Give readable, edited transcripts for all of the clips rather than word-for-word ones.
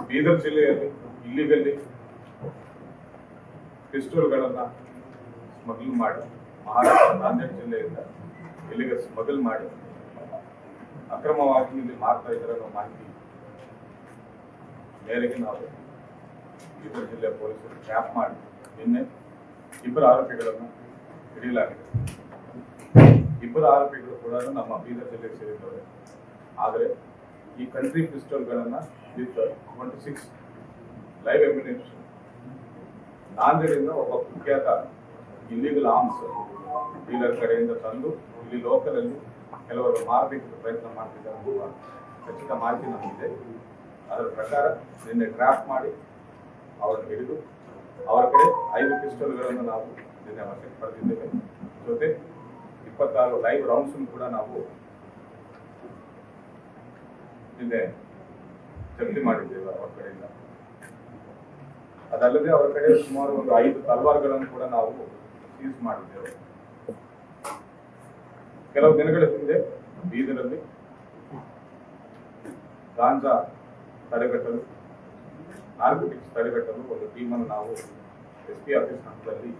ಬೀದರ್ ಜಿಲ್ಲೆಯಲ್ಲಿ ಇಲ್ಲಿಗಲ್ಲಿ ಪಿಸ್ತೂಲ್ಗಳನ್ನು ಸ್ಮಗ್ಲಿಂಗ್ ಮಾಡಿ ಮಹಾರಾಷ್ಟ್ರ ನಾಂದೇಡ್ ಜಿಲ್ಲೆಯಿಂದ ಇಲ್ಲಿಗೆ ಸ್ಮಗಲ್ ಮಾಡಿ ಅಕ್ರಮವಾಗಿ ಇಲ್ಲಿ ಮಾರ್ತಾ ಇದ್ದಾರೆ ಅನ್ನೋ ಮಾಹಿತಿ ಮೇರೆಗೆ ನಾವು ಬೀದರ್ ಜಿಲ್ಲೆಯ ಪೊಲೀಸರು ಟ್ರ್ಯಾಪ್ ಮಾಡಿ ನಿನ್ನೆ ಇಬ್ಬರು ಆರೋಪಿಗಳನ್ನು ಹಿಡಿಯಲಾಗಿದೆ. ಇಬ್ಬರು ಆರೋಪಿಗಳು ಕೂಡ ನಮ್ಮ ಬೀದರ್ ಜಿಲ್ಲೆಗೆ ಸೇರಿದ್ದಾರೆ. ಆದರೆ ಈ ಕಂಟ್ರಿ ಪಿಸ್ಟಲ್ಗಳನ್ನು ವಿತ್ 26 ಲೈವ್ ಎಮ್ಯುನೇಷನ್ ನಾಂದೇಡಿಂದ ಒಬ್ಬ ಕುಖ್ಯಾತ ಇಲ್ಲಿಗಲ್ ಆರ್ಮ್ಸ್ ಡೀಲರ್ ಕಡೆಯಿಂದ ತಂದು ಇಲ್ಲಿ ಲೋಕಲಲ್ಲಿ ಕೆಲವರು ಮಾರಲಿಕ್ಕೆ ಪ್ರಯತ್ನ ಮಾಡ್ತಿದ್ದಾರೆ ಅನ್ನುವ ಖಚಿತ ಮಾಹಿತಿ ನಮಗಿದೆ. ಅದರ ಪ್ರಕಾರ ನಿನ್ನೆ ಟ್ರ್ಯಾಪ್ ಮಾಡಿ ಅವರನ್ನು ಹಿಡಿದು ಅವರ ಕಡೆ 5 ಪಿಸ್ಟಲ್ಗಳನ್ನು ನಾವು ನಿನ್ನೆ ವಶಕ್ಕೆ ಪಡೆದಿದ್ದೇವೆ. ಜೊತೆ 26 ಲೈವ್ ರೌಂಡ್ಸ್ ಕೂಡ ನಾವು ನಿನ್ನೆ ಜಪ್ತಿ ಮಾಡಿದ್ದೇವೆ ಅವರ ಕಡೆಯಿಂದ. ಅದಲ್ಲದೆ ಅವರ ಕಡೆ ಸುಮಾರು ಒಂದು 5 ತಲವಾರ್ಗಳನ್ನು ಕೂಡ ನಾವು ಸೀಸ್ ಮಾಡಿದ್ದೇವೆ. ಕೆಲವು ದಿನಗಳ ಹಿಂದೆ ಬೀದರಲ್ಲಿ ಗಾಂಜಾ ತಡೆಗಟ್ಟಲು, ನಾರ್ಕೋಟಿಕ್ಸ್ ತಡೆಗಟ್ಟಲು ಒಂದು ಟೀಮನ್ನು ನಾವು SP ಆಫೀಸ್ ಹಂತದಲ್ಲಿ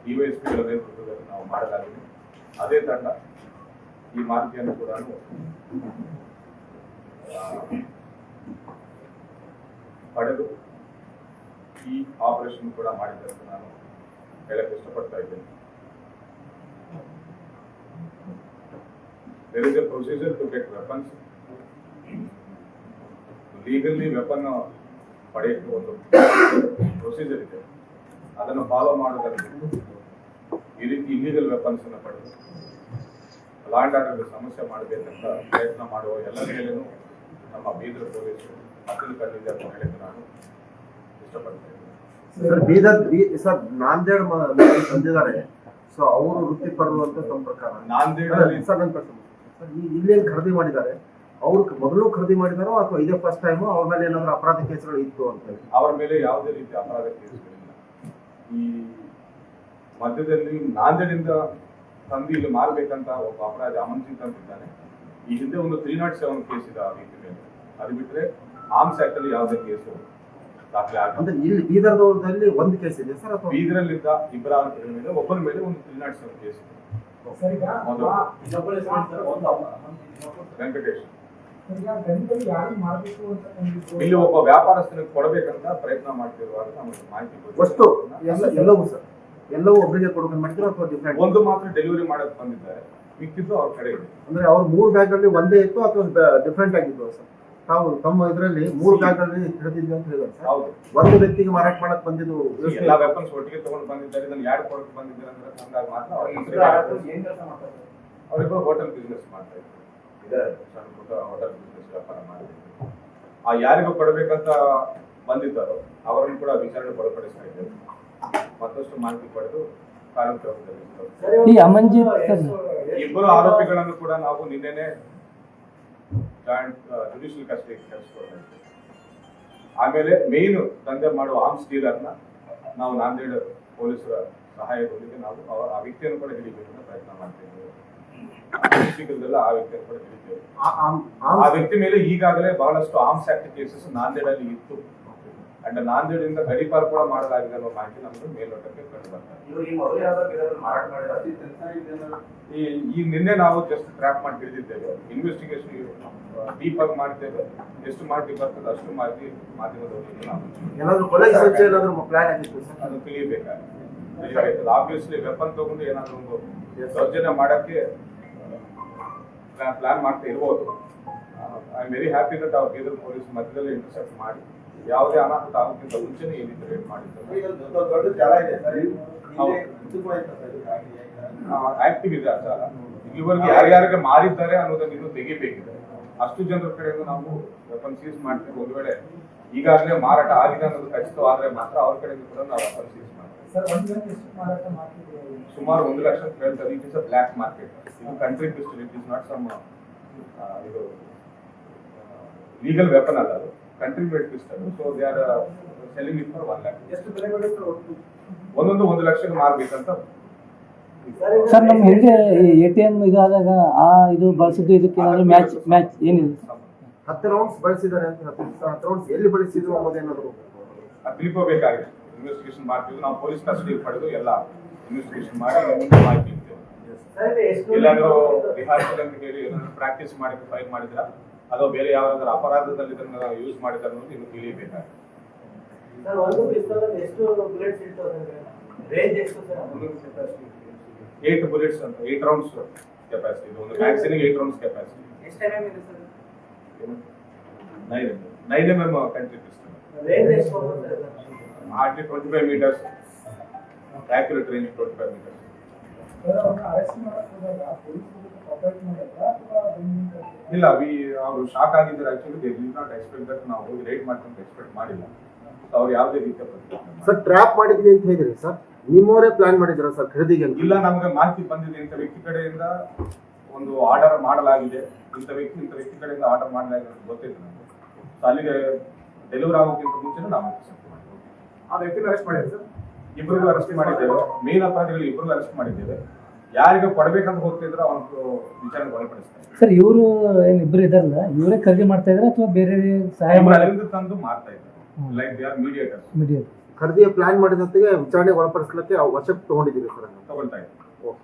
DYSPಗಳ ನೇತೃತ್ವದಲ್ಲಿ ನಾವು ಮಾಡಲಾಗಿದೆ. ಅದೇ ತಂಡ ಈ ಮಾಹಿತಿಯನ್ನು ಕೂಡ ಪಡೆದು ಈ ಆಪರೇಷನ್ ಕೂಡ ಮಾಡಿದೆ ಅಂತ ನಾನು ಹೇಳಕ್ಕೆ ಇಷ್ಟಪಡ್ತಾ ಇದ್ದೇನೆ. There is a procedure to get weapons. Legally weapon ಪಡೆಯಕ್ಕೆ ಒಂದು ಪ್ರೊಸೀಜರ್ ಇದೆ. ಅದನ್ನು ಫಾಲೋ ಮಾಡೋದಕ್ಕೆ ಈ ರೀತಿ ಇಲ್ಲಿಗಲ್ ವೆಪನ್ಸ್ ಅನ್ನು ಪಡೆದು ಲಾ ಅಂಡ್ ಆರ್ಡರ್ ಸಮಸ್ಯೆ ಮಾಡಬೇಕಂತ ಪ್ರಯತ್ನ ಮಾಡುವ ಎಲ್ಲರ ಮೇಲೇನೂ ನಮ್ಮ ಬೀದರ್ ಪೊಲೀಸರು ಅತಿಲ್ ಕಂಡಿದೆ ಅಂತ ಹೇಳಕ್ಕೆ ನಾನು ಇಷ್ಟಪಡ್ತಾ ಇದ್ದೀನಿ. ಸರ್ ನಾಂದೇಡ್ ತಂದಿದ್ದಾರೆ. ಸೊ ಅವರು ವೃತ್ತಿಪರರು ಅಂತ ತಮ್ಮ ಪ್ರಕಾರ ನಾಂದೇಡ್ ಇಲ್ಲೇನು ಖರೀದಿ ಮಾಡಿದ್ದಾರೆ, ಅವ್ರು ಮೊದಲು ಖರೀದಿ ಮಾಡಿದಾರೋ ಅಥವಾ ಇದೇ ಫಸ್ಟ್ ಟೈಮು ಅವ್ರ ಮೇಲೆ ಏನಾದ್ರು ಅಪರಾಧ ಕೇಸ್ಗಳು ಇತ್ತು ಅಂತ? ಅವರ ಮೇಲೆ ಯಾವುದೇ ರೀತಿ ಅಪರಾಧ ಕೇಸ್ಗಳಿಲ್ಲ. ಈ ಮಧ್ಯದಲ್ಲಿ ನಾಂದೇಡಿಂದ ತಂದು ಇಲ್ಲಿ ಮಾರಬೇಕಂತ ಒಬ್ಬ ಅಪರಾಧಿ ಅಮನ್ಜಿತ್ ಅಂತಿದ್ದಾನೆ. ಈ ಹಿಂದೆ ಒಂದು 307 ಕೇಸ್ ಇದೆ ಆ ರೀತಿ ಮೇಲೆ. ಅದು ಬಿಟ್ಟರೆ ಆರ್ಮ್ಸ್ ಆಕ್ಟ್ ಅಲ್ಲಿ ಯಾವುದೇ ಕೇಸು ದಾಖಲೆ ಆಗಿದೆ. ಇಲ್ಲಿ ಬೀದರ್ದಲ್ಲಿ ಒಂದು ಕೇಸ್ ಇದೆ ಸರ್, ಅಥವಾ ಬೀದರಲ್ಲಿದ್ದ ಇಬ್ಬರ ಆರೋಪಿಗಳ ಮೇಲೆ ಒಬ್ಬರ ಮೇಲೆ ಒಂದು 307 ಕೇಸ್ ಇದೆ. ವೆಂಕಟೇಶ್ ಇಲ್ಲಿ ಒಬ್ಬ ವ್ಯಾಪಾರಸ್ಥನಿಗೆ ಕೊಡಬೇಕಂತ ಪ್ರಯತ್ನ ಮಾಡ್ತಿರುವಾಗ ನಮಗೆ ಮಾಹಿತಿ ವಸ್ತು ಎಲ್ಲವೂ ಸರ್ ಎಲ್ಲವೂ ಒಬ್ಬರಿಗೆ ಕೊಡೋಕೆ ಮಾಡಿದ್ರು ಅಥವಾ ಡಿಫ್ರೆಂಟ್? ಒಂದು ಮಾತ್ರ ಡೆಲಿವರಿ ಮಾಡಕ್ ಬಂದಿದ್ದಾರೆ, ಮಿಕ್ಕಿದ್ದು ಅವ್ರ ಕಡೆ ಇದೆ. ಅಂದ್ರೆ ಅವ್ರ 3 ಬ್ಯಾಗ್ ಅಲ್ಲಿ ಒಂದೇ ಇತ್ತು ಅಥವಾ ಡಿಫ್ರೆಂಟ್ ಆಗಿತ್ತು ಸರ್? ತಾವು ತಮ್ಮ ಇದರಲ್ಲಿ 3 ಬ್ಯಾಗ್ ಅಲ್ಲಿ ಹಿಡಿದಿದ್ವಿ ಅಂತ ಹೇಳಿದ್ರು ಸರ್. ಹೌದು, ಒಂದು ವ್ಯಕ್ತಿಗೆ ಮಾರಾಟ ಮಾಡಕ್ ಬಂದಿದ್ದು ಎಲ್ಲಾ ವೆಪನ್ಸ್ ಒಟ್ಟಿಗೆ ತಗೊಂಡು ಬಂದಿದ್ದಾರೆ. ಇದನ್ನು ಯಾರು ಕೊಡಕ್ ಬಂದಿದ್ದಾರೆ ಅಂದ್ರೆ ಅಂದಾಗ ಮಾತ್ರ ಅವರಿಬ್ಬರು ಹೋಟೆಲ್ ಬಿಸ್ನೆಸ್ ಮಾಡ್ತಾ ಇದ್ದಾರೆ, ಸಣ್ಣ ಪುಟ್ಟ ಹೋಟೆಲ್ ಬಿಸ್ನೆಸ್ ವ್ಯಾಪಾರ ಮಾಡಿದ್ರು. ಆ ಯಾರಿಗೂ ಕೊಡಬೇಕಂತ ಬಂದಿದ್ದಾರೋ ಅವರನ್ನು ಕೂಡ ವಿಚಾರಣೆ ಒಳಪಡಿಸ್ತಾ ಇದ್ದೇವೆ. ಮತ್ತಷ್ಟು ಮಾಹಿತಿ ಪಡೆದು ಕಾನೂನು ಕ್ರಮದಲ್ಲಿ ಇಬ್ಬರು ಆರೋಪಿಗಳನ್ನು ಕೂಡ ನಾವು ನಿನ್ನೆನೆ ಜಾಯಿಂಟ್ ಜುಡಿಷಿಯಲ್ ಕಸ್ಟಡಿಗೆ ಕಳಿಸ್ಕೊಡ್ತಾ ಇದ್ದೇವೆ. ಆಮೇಲೆ ಮೇನ್ ದಂಧೆ ಮಾಡುವ ಆರ್ಮ್ಸ್ ಡೀಲರ್ನ ನಾವು ನಾಂದೇಡ್ ಪೊಲೀಸರ ಸಹಾಯದೊಂದಿಗೆ ನಾವು ಆ ವ್ಯಕ್ತಿಯನ್ನು ಕೂಡ ಹಿಡಿಬೇಕಂತ ಪ್ರಯತ್ನ ಮಾಡ್ತಿದ್ದೇವೆ. ಶೀಘ್ರದಲ್ಲ ಆ ವ್ಯಕ್ತಿಯನ್ನು ಕೂಡ ಹಿಡಿತೇವೆ. ಆ ವ್ಯಕ್ತಿ ಮೇಲೆ ಈಗಾಗಲೇ ಬಹಳಷ್ಟು ಆರ್ಮ್ಸ್ ಆಕ್ಟ್ ಕೇಸಸ್ ನಾಂದೇಡಲ್ಲಿ ಇತ್ತು. ಅಂಡ್ ನಾಂದೇಡಿಂದ ಗಡೀಪಾರು ಕೂಡ ಮಾಡಲಾಗಿದೆ ಅನ್ನೋ ಮಾಹಿತಿ ನಮಗೆ ಮೇಲ್ನೋಟಕ್ಕೆ ಕಂಡು ಬರ್ತಾರೆ. ಈ ನಿನ್ನೆ ನಾವು ಜಸ್ಟ್ ಟ್ರ್ಯಾಪ್ ಮಾಡಿ ಹಿಡಿದಿದ್ದೇವೆ. ಇನ್ವೆಸ್ಟಿಗೇಷನ್ ಡೀಪ್ ಆಗಿ ಮಾಡ್ತೇವೆ. ಎಷ್ಟು ಮಾಹಿತಿ ಬರ್ತದೆ ಅಷ್ಟು ಮಾಹಿತಿ ಮಾಧ್ಯಮದವರಿಗೆ ನಾವು ಅದು ತಿಳಿಯಬೇಕಾಗಿದೆ. ಆಬ್ವಿಯಸ್ಲಿ ವೆಪನ್ ತಗೊಂಡು ಏನಾದ್ರು ಒಂದು ದೌರ್ಜನ್ಯ ಮಾಡಕ್ಕೆ ಪ್ಲಾನ್ ಮಾಡ್ತಾ ಇರ್ಬೋದು. I am very happy that ಅವ್ರ ಬೀದರ್ ಪೊಲೀಸ್ ಮಧ್ಯದಲ್ಲಿ ಇಂಟರ್ಸೆಪ್ಟ್ ಮಾಡಿ ಯಾವುದೇ ಅನಾಹುತ ಆಗೋಕ್ಕಿಂತ ಮುಂಚೆನೇ ಈ ರೀತಿ ರೇಟ್ ಮಾಡಿದ್ದಾರೆ. ಆಕ್ಟಿವ್ ಇದೆ ಆ ಜಾಲ. ಇಲ್ಲಿವರೆಗೆ ಯಾರ್ಯಾರಿಗೆ ಮಾರಿದ್ದಾರೆ ಅನ್ನೋದನ್ನು ಇನ್ನೂ ತೆಗಿಬೇಕಿದೆ. ಅಷ್ಟು ಜನರ ಕಡೆಯಿಂದ ನಾವು ವೆಪನ್ ಸೀಸ್ ಮಾಡ್ತೇವೆ. ಒಂದು ವೇಳೆ ಈಗಾಗಲೇ ಮಾರಾಟ ಆಗಿದೆ ಅನ್ನೋದು ಖಚಿತವಾದ್ರೆ ಮಾತ್ರ ಅವ್ರ ಕಡೆಯಿಂದ ಕೂಡ ನಾವು ವೆಪನ್ ಸೀಸ್ ಮಾಡ್ತೇವೆ. ಸುಮಾರು 1 ಲಕ್ಷ ಹೇಳ್ತಾರೆ. It is a black market. ಇದು country pistol, it is not some ಇದು ಲೀಗಲ್ ವೆಪನ್ ಅಲ್ಲ, ಅದು country made pistol. So they are selling it for 1 lakh. ಒಂದೊಂದು 1 ಲಕ್ಷಕ್ಕೆ ಮಾರ್ಬೇಕಂತ. ಸರ್ ನಮ್ಮ ಹಿಂದೆ ATM ಇದಾದಾಗ ಆ ಇದು ಬಳಸಿದ್ದು ಇದಕ್ಕೆ ಮ್ಯಾಚ್ ಏನಿದೆ? 10 ರೌಂಡ್ಸ್ ಬಳಸಿದ್ದಾರೆ ಅಂತ 10 ರೌಂಡ್ಸ್ ಎಲ್ಲಿ ಬಳಸಿದ್ರು ಅನ್ನೋದೇನಾದ್ರು ಅದು ತಿಳ್ಕೋಬೇಕಾಗಿದೆ. ಇನ್ವೆಸ್ಟಿಗೇಷನ್ ಮಾಡ್ತೀವಿ ನಾವು, ಪೊಲೀಸ್ ಕಸ್ಟಡಿ ಪಡೆದು ಎಲ್ಲ ಇನ್ವೆಸ್ಟಿಗೇಷನ್ ಮಾಡಿ ಮುಂದೆ ಮಾಹಿತಿ ಇರ್ತೇವೆ. ಎಲ್ಲಾದ್ರೂ ರಿಹಾರ್ಸಲ್ ಅಂತ ಹೇಳಿ ಏನಾದ್ರು ಪ್ರಾಕ್ಟೀಸ್ ಮಾಡಿ ಫೈಲ್ ಮಾಡಿದ್ರ ಅಥವಾ ಬೇರೆ ಯಾವ್ದಾದ್ರು ಅಪರಾಧದಲ್ಲಿ ಇದನ್ನ ಯೂಸ್ ಮಾಡಿದ್ರೆ ಅನ್ನೋದು ಇನ್ನು ತಿಳಿಯಬೇಕಾಗಿದೆ. ಸರ್, ಒಂದು ಪಿಸ್ತೂಲ್ ಎಷ್ಟು ಬುಲೆಟ್ಸ್ ಇರ್ತದೆ? ರೇಂಜ್ ಎಷ್ಟು ಸರ್? 8 ಬುಲೆಟ್ಸ್ ಅಂತ 8 ರೌಂಡ್ಸ್ ಕೆಪಾಸಿಟಿ. ಇದು ಒಂದು ಮ್ಯಾಗ್ಝಿನ್ 8 ರೌಂಡ್ಸ್ ಕೆಪಾಸಿಟಿ. ಎಷ್ಟು ಎಂಎಂ ಇದೆ ಸರ್? 9 mm ಕಂಟ್ರಿ ಪಿಸ್ತೂಲ್. ರೇಂಜ್ ಎಷ್ಟು ಬರುತ್ತೆ sir? Hardly 25 meters. Accurate range 25 meters. ಇಲ್ಲ, ಅವರು ಶಾಕ್ ಆಗಿದ್ದಾರೆ. Actually they did not expect that ನಾವು ಹೋಗಿ ರೈಡ್ ಮಾಡ್ಕೊಂಡು ಎಕ್ಸ್ಪೆಕ್ಟ್ ಮಾಡಿಲ್ಲ. ಸೊ ಅವ್ರು ಯಾವುದೇ ರೀತಿಯ ಸರ್ ಟ್ರ್ಯಾಪ್ ಮಾಡಿದ್ವಿ ಅಂತ ಹೇಳಿದ್ರಿ ಸರ್, ನಿಮ್ಮವರೇ ಪ್ಲಾನ್ ಮಾಡಿದ್ರ ಸರ್ ಖರೀದಿಗೆ? ಇಲ್ಲ, ನಮಗೆ ಮಾಹಿತಿ ಬಂದಿದೆ ಇಂಥ ವ್ಯಕ್ತಿ ಕಡೆಯಿಂದ ಒಂದು ಆರ್ಡರ್ ಮಾಡಲಾಗಿದೆ, ಇಂಥ ವ್ಯಕ್ತಿ ಕಡೆಯಿಂದ ಆರ್ಡರ್ ಮಾಡಲಾಗಿದೆ ಅಂತ ಗೊತ್ತಿದೆ ನಮಗೆ. ಸೊ ಅಲ್ಲಿಗೆ ಡೆಲಿವರಿ ಆಗೋಕ್ಕಿಂತ ಮುಂಚೆ ನಾವು ಆ ವ್ಯಕ್ತಿನ ಅರೆಸ್ಟ್ ಮಾಡಿದ್ರಿ ಸರ್? ಇಬ್ಬರಿಗೂ ಅರೆಸ್ಟ್ ಮಾಡಿದ್ದೇವೆ. ಮೇನ್ ಅಪರಾಧಿಗಳು ಇಬ್ಬರಿಗೂ ಅರೆಸ್ಟ್ ಮಾಡಿದ್ದೇವೆ. ಯಾರಿಗೆ ಕೊಡಬೇಕಂತ ಹೋಗ್ತಿದ್ರೆ ಅವನು ವಿಚಾರಣೆ ಒಳಪಡಿಸ್ತಾರೆ. ಸರ್ ಇವರು ಏನ್ ಇಬ್ರು ಇದಾರಲ್ಲ, ಇವರೇ ಖರೀದಿ ಮಾಡ್ತಾ ಇದ್ರ ಅಥವಾ ಬೇರೆ ಸಹಾಯ ಅಲ್ಲಿಂದ ತಂದು ಮಾರ್ತಾ ಇದ್ದಾರೆ. Like they are mediators. Media ಖರೀದಿಯ ಪ್ಲಾನ್ ಮಾಡಿದಂತೆಗೆ ವಿಚಾರಣೆಗೆ ಒಳಪಡಿಸ್ಲಿಕ್ಕೆ ವಶಕ್ಕೆ ತಗೊಂಡಿದ್ದೀರಿ ಸರ್? ತಗೊಳ್ತಾ ಇದ್ದಾರೆ. ಓಕೆ.